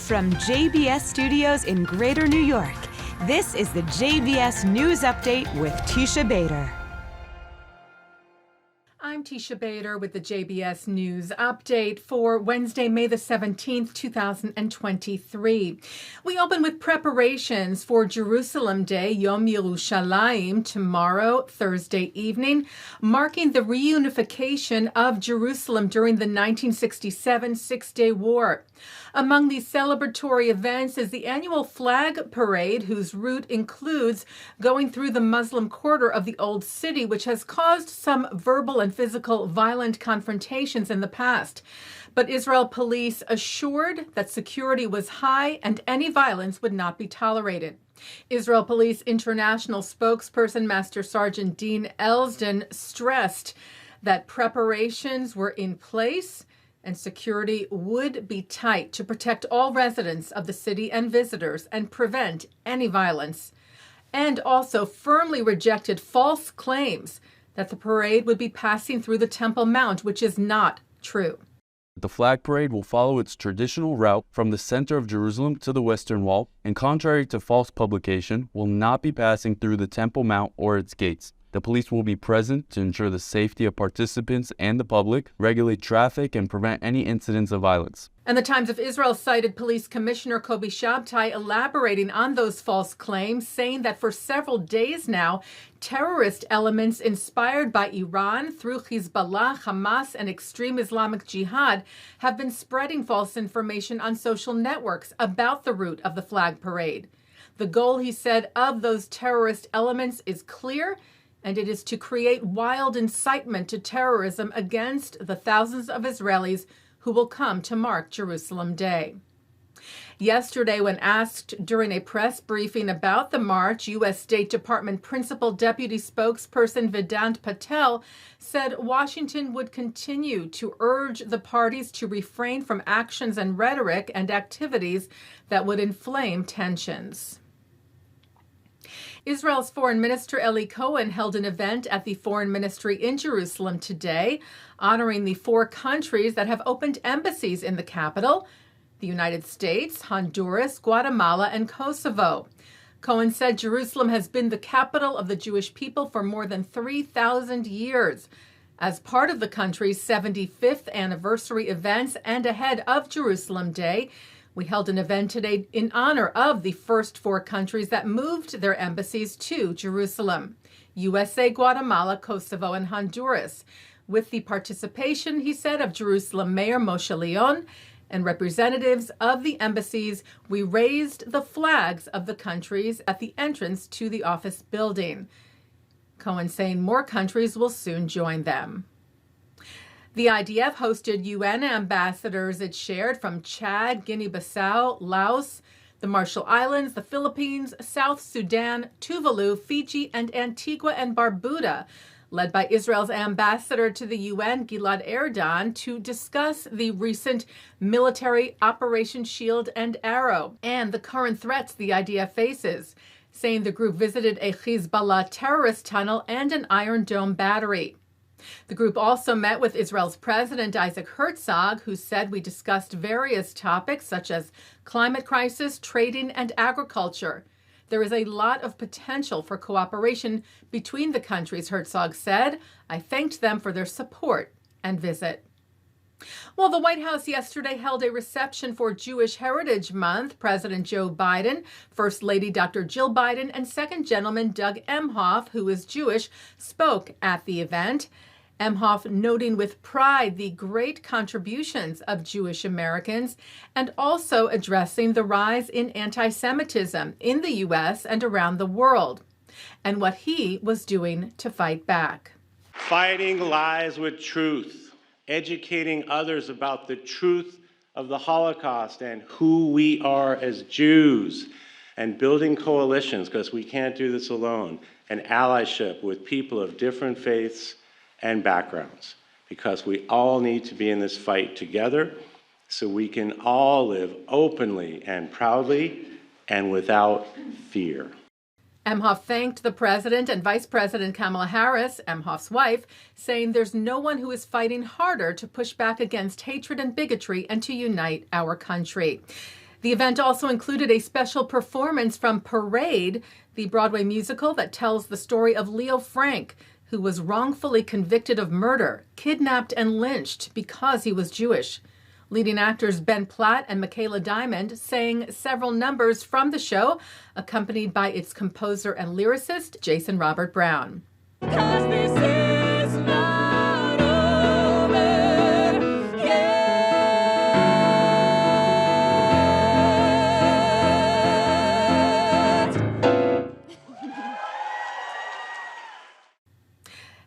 From JBS Studios in Greater New York, this is the JBS News Update with Teisha Bader. I'm Teisha Bader with the JBS News Update for Wednesday, May the 17th, 2023. We open with preparations for Jerusalem Day, Yom Yerushalayim, tomorrow, Thursday evening, marking the reunification of Jerusalem during the 1967 Six-Day War. Among these celebratory events is the annual flag parade, whose route includes going through the Muslim quarter of the Old City, which has caused some verbal and physical violent confrontations in the past. But Israel police assured that security was high and any violence would not be tolerated. Israel Police International spokesperson Master Sergeant Dean Elsden stressed that preparations were in place and security would be tight to protect all residents of the city and visitors and prevent any violence, and also firmly rejected false claims that the parade would be passing through the Temple Mount, which is not true. The flag parade will follow its traditional route from the center of Jerusalem to the Western Wall, and contrary to false publication, will not be passing through the Temple Mount or its gates. The police will be present to ensure the safety of participants and the public, regulate traffic, and prevent any incidents of violence. And the Times of Israel cited Police Commissioner Kobi Shabtai elaborating on those false claims, saying that for several days now, terrorist elements inspired by Iran through Hezbollah, Hamas, and extreme Islamic Jihad have been spreading false information on social networks about the route of the flag parade. The goal, he said, of those terrorist elements is clear, and it is to create wild incitement to terrorism against the thousands of Israelis who will come to mark Jerusalem Day. Yesterday, when asked during a press briefing about the march, U.S. State Department Principal Deputy Spokesperson Vedant Patel said Washington would continue to urge the parties to refrain from actions and rhetoric and activities that would inflame tensions. Israel's Foreign Minister Eli Cohen held an event at the Foreign Ministry in Jerusalem today, honoring the 4 countries that have opened embassies in the capital: the United States, Honduras, Guatemala, and Kosovo. Cohen said Jerusalem has been the capital of the Jewish people for more than 3,000 years. As part of the country's 75th anniversary events and ahead of Jerusalem Day, we held an event today in honor of the first 4 countries that moved their embassies to Jerusalem: USA, Guatemala, Kosovo, and Honduras, with the participation, he said, of Jerusalem Mayor Moshe Leon and representatives of the embassies. We raised the flags of the countries at the entrance to the office building. Cohen saying more countries will soon join them. The IDF hosted UN ambassadors it shared from Chad, Guinea-Bissau, Laos, the Marshall Islands, the Philippines, South Sudan, Tuvalu, Fiji, and Antigua and Barbuda, led by Israel's ambassador to the UN, Gilad Erdan, to discuss the recent military Operation Shield and Arrow and the current threats the IDF faces, saying the group visited a Hezbollah terrorist tunnel and an Iron Dome battery. The group also met with Israel's President Isaac Herzog, who said we discussed various topics such as climate crisis, trading, and agriculture. There is a lot of potential for cooperation between the countries, Herzog said. I thanked them for their support and visit. Well, the White House yesterday held a reception for Jewish Heritage Month. President Joe Biden, First Lady Dr. Jill Biden, and Second Gentleman Doug Emhoff, who is Jewish, spoke at the event. Emhoff noting with pride the great contributions of Jewish Americans and also addressing the rise in anti-Semitism in the U.S. and around the world and what he was doing to fight back. Fighting lies with truth, educating others about the truth of the Holocaust and who we are as Jews, and building coalitions, because we can't do this alone, and allyship with people of different faiths and backgrounds, because we all need to be in this fight together so we can all live openly and proudly and without fear. Emhoff thanked the president and Vice President Kamala Harris, Emhoff's wife, saying there's no one who is fighting harder to push back against hatred and bigotry and to unite our country. The event also included a special performance from Parade, the Broadway musical that tells the story of Leo Frank, who was wrongfully convicted of murder, kidnapped and lynched because he was Jewish. Leading actors Ben Platt and Michaela Diamond sang several numbers from the show, accompanied by its composer and lyricist, Jason Robert Brown. "'Cause this is not over yet."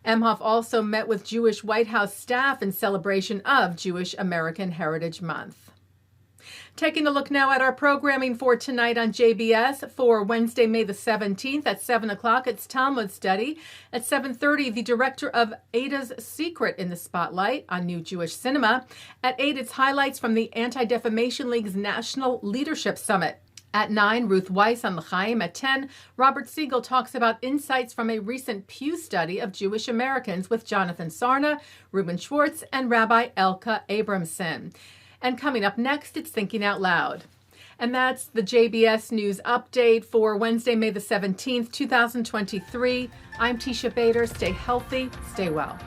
Emhoff also met with Jewish White House staff in celebration of Jewish American Heritage Month. Taking a look now at our programming for tonight on JBS. For Wednesday, May the 17th at 7 o'clock, it's Talmud Study. At 7:30, the director of Aida's Secret in the spotlight on New Jewish Cinema. At 8, it's highlights from the Anti-Defamation League's National Leadership Summit. At 9, Ruth Wisse on L'chaim. At 10, Robert Siegel talks about insights from a recent Pew study of Jewish Americans with Jonathan Sarna, Rubin Schwartz, and Rabbi Elka Abrahamson. And coming up next, it's Thinking Out Loud. And that's the JBS News Update for Wednesday, May the 17th, 2023. I'm Teisha Bader. Stay healthy, stay well.